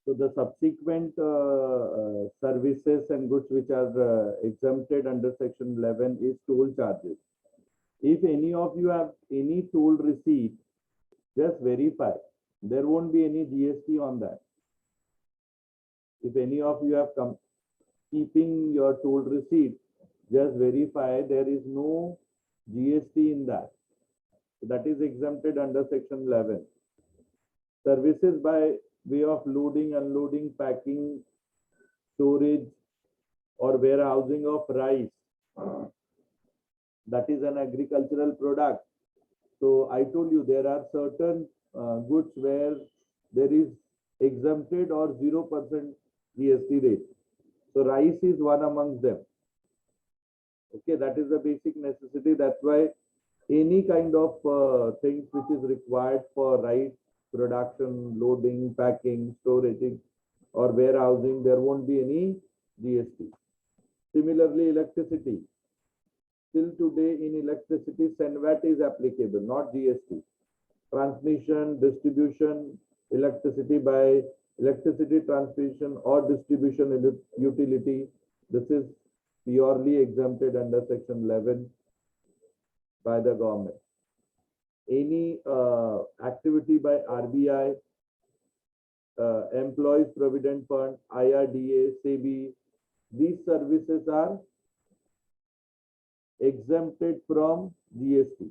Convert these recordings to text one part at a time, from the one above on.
So the subsequent services and goods which are exempted under section 11 is toll charges. If any of you have any toll receipt, just verify. There won't be any GST on that. If any of you have keeping your toll receipt, just verify there is no GST in that. So that is exempted under section 11. Services by way of loading, unloading, packing, storage, or warehousing of rice. That is an agricultural product. So I told you there are certain goods where there is exempted or 0% GST rate. So rice is one amongst them. Okay, that is the basic necessity. That's why any kind of things which is required for rice production, loading, packing, storage, or warehousing, there won't be any GST. Similarly, electricity. Till today in electricity, SENVAT is applicable, not GST. Transmission, distribution, electricity by electricity transmission or distribution utility. This is purely exempted under section 11 by the government. Any activity by RBI, Employees Provident Fund, IRDA, SEBI, these services are exempted from GST.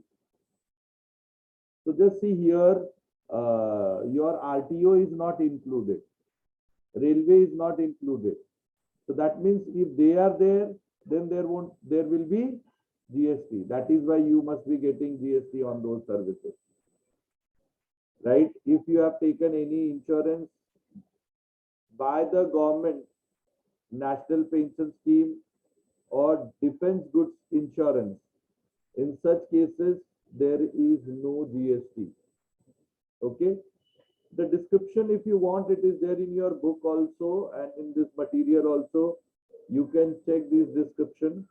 So just see here, your RTO is not included. Railway is not included. So that means if they are there, then there will be GST. That is why you must be getting GST on those services. Right? If you have taken any insurance by the government, National Pension Scheme or Defense Goods Insurance, in such cases, there is no GST. Okay? The description, if you want, it is there in your book also, and in this material also. You can check this description.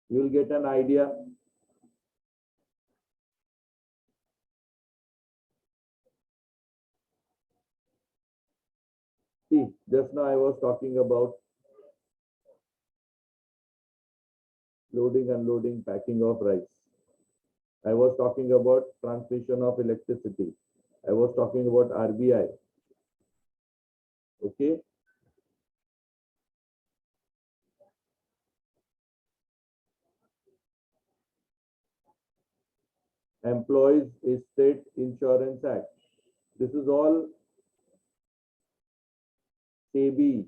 You will get an idea. See, just now I was talking about loading, unloading, packing of rice. I was talking about transmission of electricity. I was talking about RBI. Okay. Employees State Insurance Act. This is all SEBI,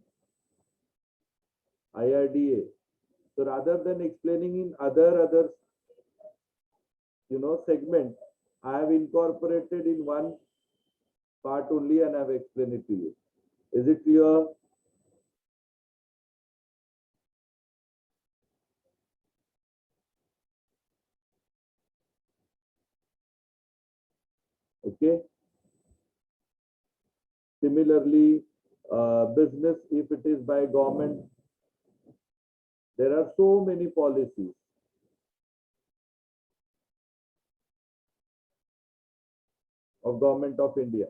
IRDA. So rather than explaining in other segment, I have incorporated in one part only and I have explained it to you. Is it clear? Okay. Similarly, business, if it is by government, there are so many policies. Of Government of India.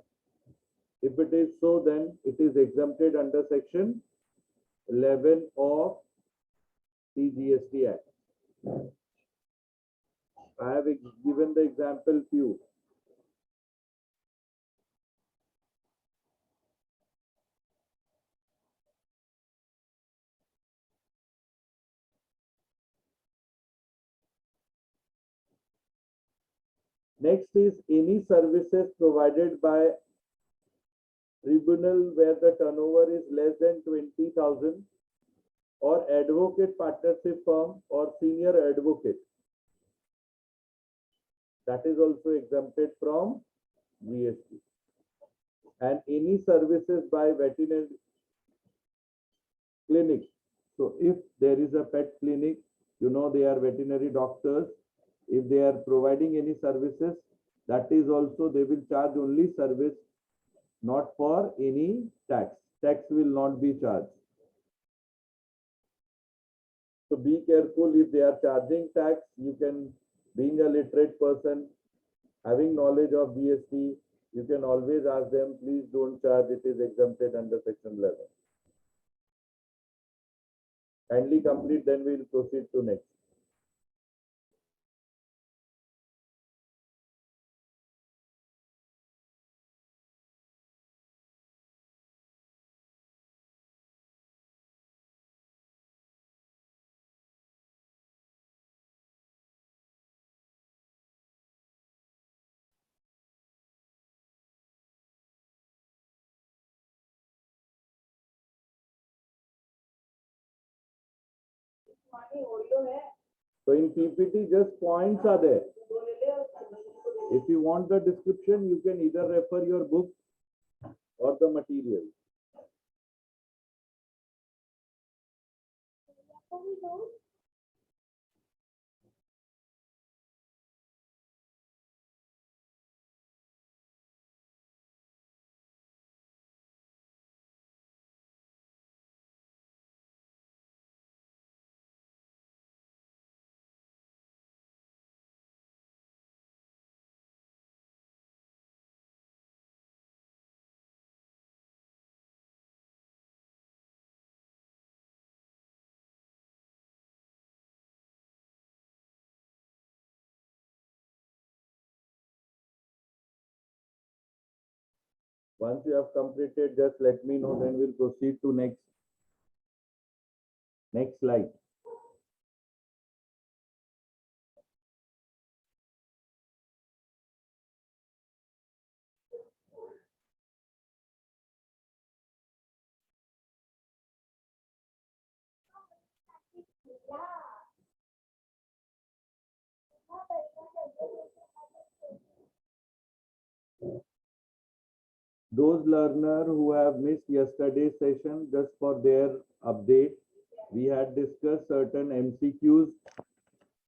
If it is so, then it is exempted under section 11 of the GST Act. I have given the example few. Next is any services provided by tribunal where the turnover is less than 20,000 or advocate partnership firm or senior advocate. That is also exempted from GST. And any services by veterinary clinic. So if there is a pet clinic, they are veterinary doctors. If they are providing any services, that is also they will charge only service, not for any tax. Tax will not be charged. So be careful if they are charging tax. You can, being a literate person, having knowledge of GST, You can always ask them, please don't charge, it is exempted under section 11. Kindly complete, then we will proceed to next. So in PPT, just points are there. If you want the description, you can either refer your book or the material. Once you have completed, just let me know, then we'll proceed to next slide. Those learners who have missed yesterday's session, just for their update, we had discussed certain MCQs,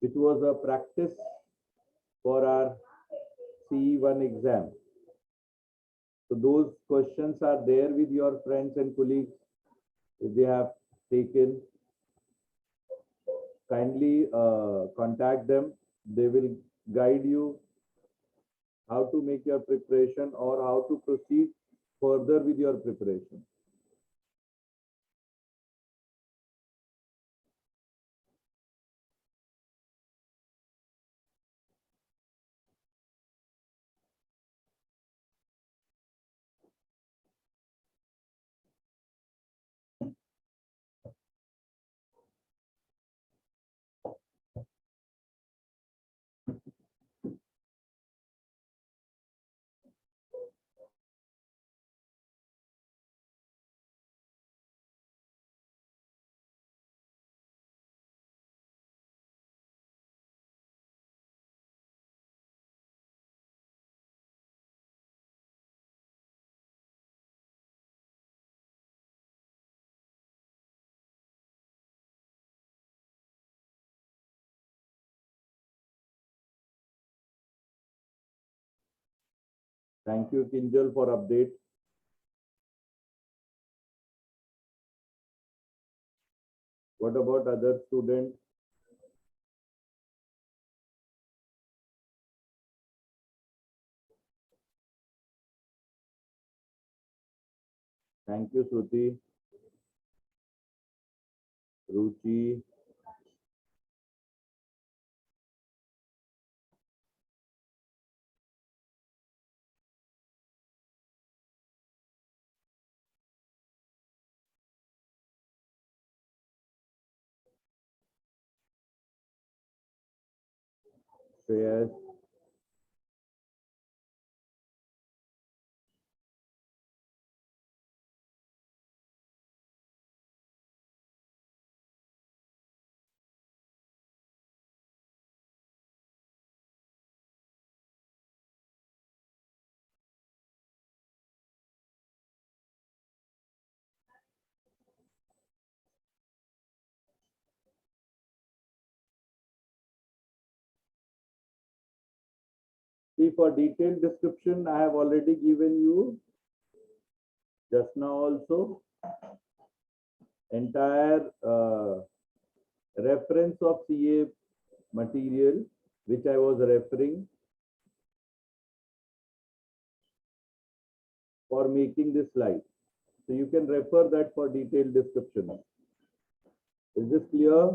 which was a practice for our CE1 exam. So those questions are there with your friends and colleagues. If they have taken, kindly contact them. They will guide you how to make your preparation or how to proceed further with your preparation. Thank you, Kinjal, for update. What about other students? Thank you, Shruti, Ruchi. Shreyas. See, for detailed description, I have already given you just now also entire reference of CA material, which I was referring. for making this slide. So you can refer that for detailed description. Is this clear?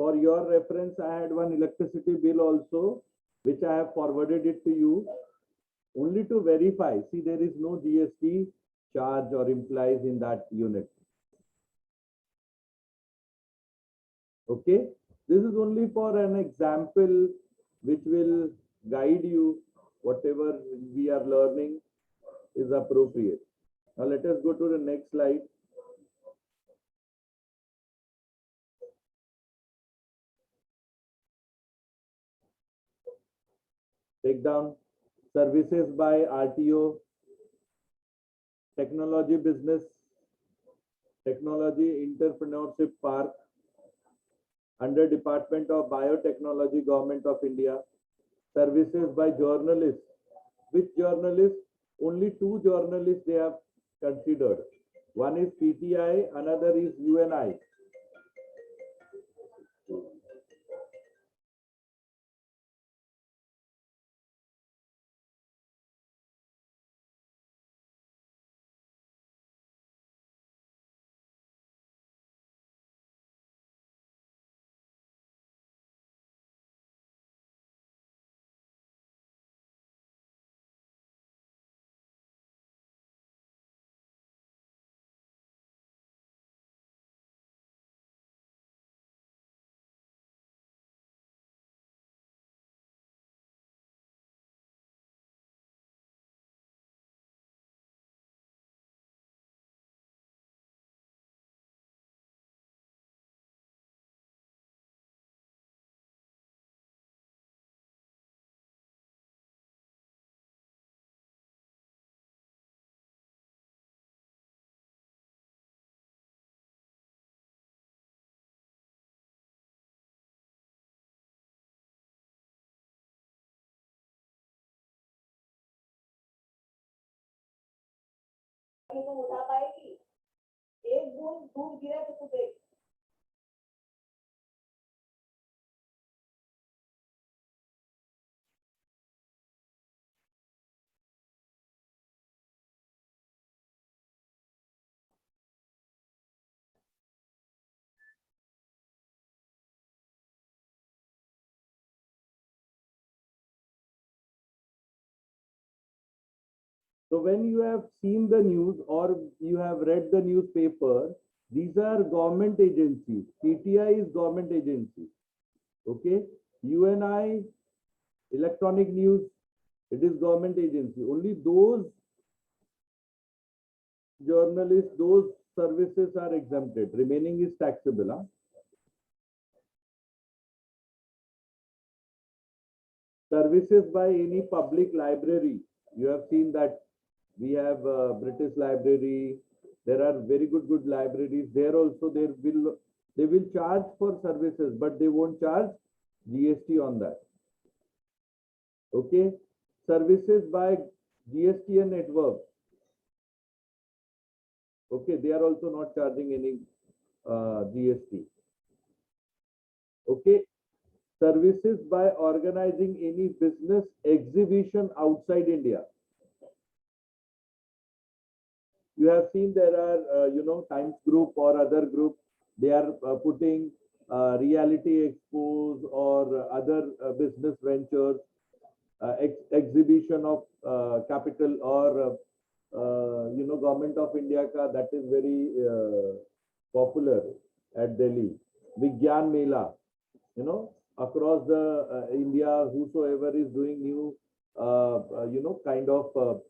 For your reference, I had one electricity bill also, which I have forwarded it to you only to verify. See, there is no GST charge or implies in that unit. Okay, this is only for an example which will guide you whatever we are learning is appropriate. Now let us go to the next slide. Take down services by RTO, technology business, technology entrepreneurship park under Department of Biotechnology, Government of India. Services by journalists. Which journalists? Only two journalists they have considered. One is PTI, another is UNI. उठा पाएगी एक बूंद दूध गिरे तो तू देख So when you have seen the news or you have read the newspaper, these are government agencies. PTI is government agency. Okay. UNI, electronic news, it is government agency. Only those journalists, those services are exempted. Remaining is taxable. Huh? Services by any public library. You have seen that we have British Library. There are very good libraries. There also they will charge for services, but they won't charge GST on that. Okay. Services by GSTN network. Okay, they are also not charging any GST. Okay. Services by organizing any business exhibition outside India. You have seen there are, Times Group or other group, they are putting reality expos or other business ventures, exhibition of capital or, Government of India ka, that is very popular at Delhi. Vigyan Mela, across the India, whosoever is doing new, kind of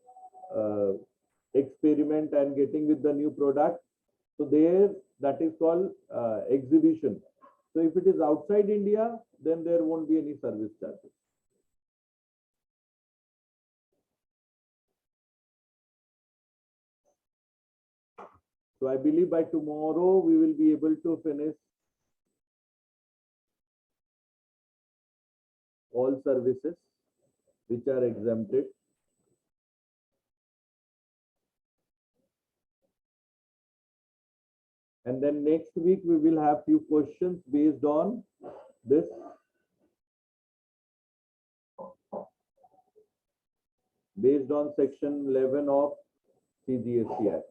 experiment and getting with the new product. So there, that is called exhibition. So if it is outside India, then there won't be any service charges. So I believe by tomorrow we will be able to finish all services which are exempted. And then next week we will have few questions based on this. Based on section 11 of CGST Act.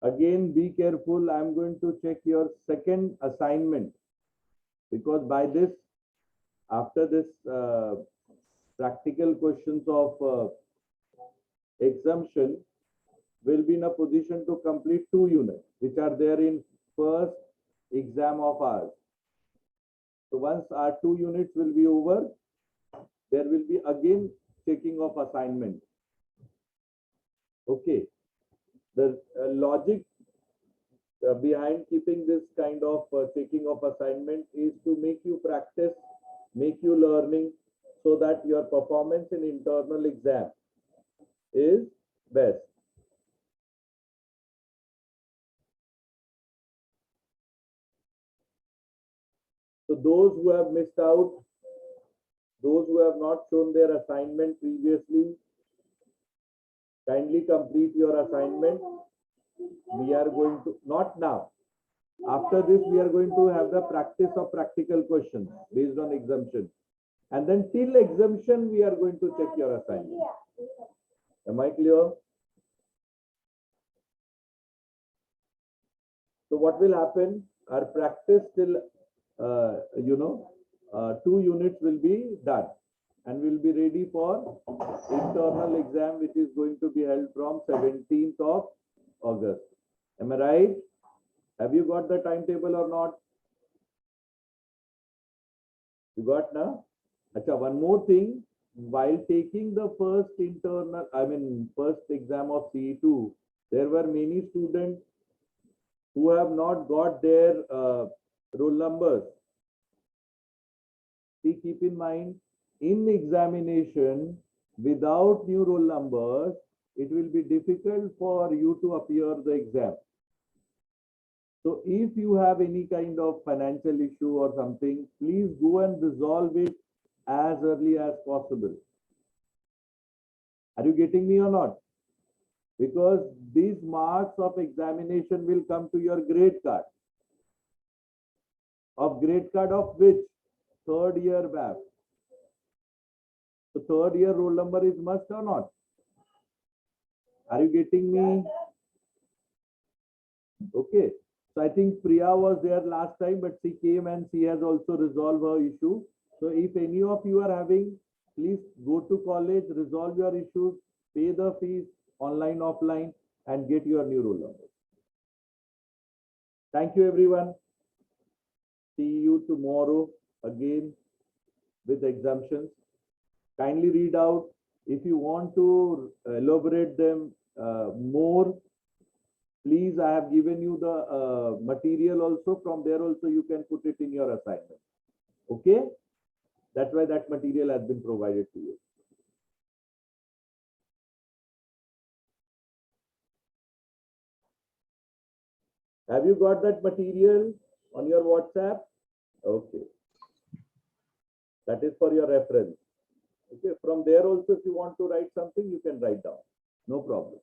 Again, be careful. I'm going to check your second assignment because by this, after this practical questions of exemption, will be in a position to complete 2 units, which are there in first exam of ours. So once our 2 units will be over, there will be again checking of assignment. Okay. The logic behind keeping this kind of checking of assignment is to make you practice, make you learning, so that your performance in internal exam is best. So those who have missed out, those who have not shown their assignment previously, kindly complete your assignment. We are going to, not now. After this, we are going to have the practice of practical questions based on exemption. And then till exemption, we are going to check your assignment. Am I clear? So what will happen? Our practice till, 2 units will be done. And we'll be ready for internal exam, which is going to be held from 17th of August. Am I right? Have you got the timetable or not? You got now? Achha, one more thing. While taking the first exam of CE2, there were many students who have not got their roll numbers. See, keep in mind, in examination, without new roll numbers, it will be difficult for you to appear the exam. So if you have any kind of financial issue or something, please go and resolve it as early as possible. Are you getting me or not? Because these marks of examination will come to your grade card. of grade card of which? Third year BAF. So third year roll number is must or not? Are you getting me? Okay. So I think Priya was there last time, but she came and she has also resolved her issue. So if any of you are having, please go to college, resolve your issues, pay the fees, online, offline, and get your new roll number. Thank you, everyone. See you tomorrow again with exemptions. Kindly read out. If you want to elaborate them more, please, I have given you the material also. From there also, you can put it in your assignment. Okay? That's why that material has been provided to you. Have you got that material on your WhatsApp? Okay. That is for your reference. Okay. From there also, if you want to write something, you can write down. No problem.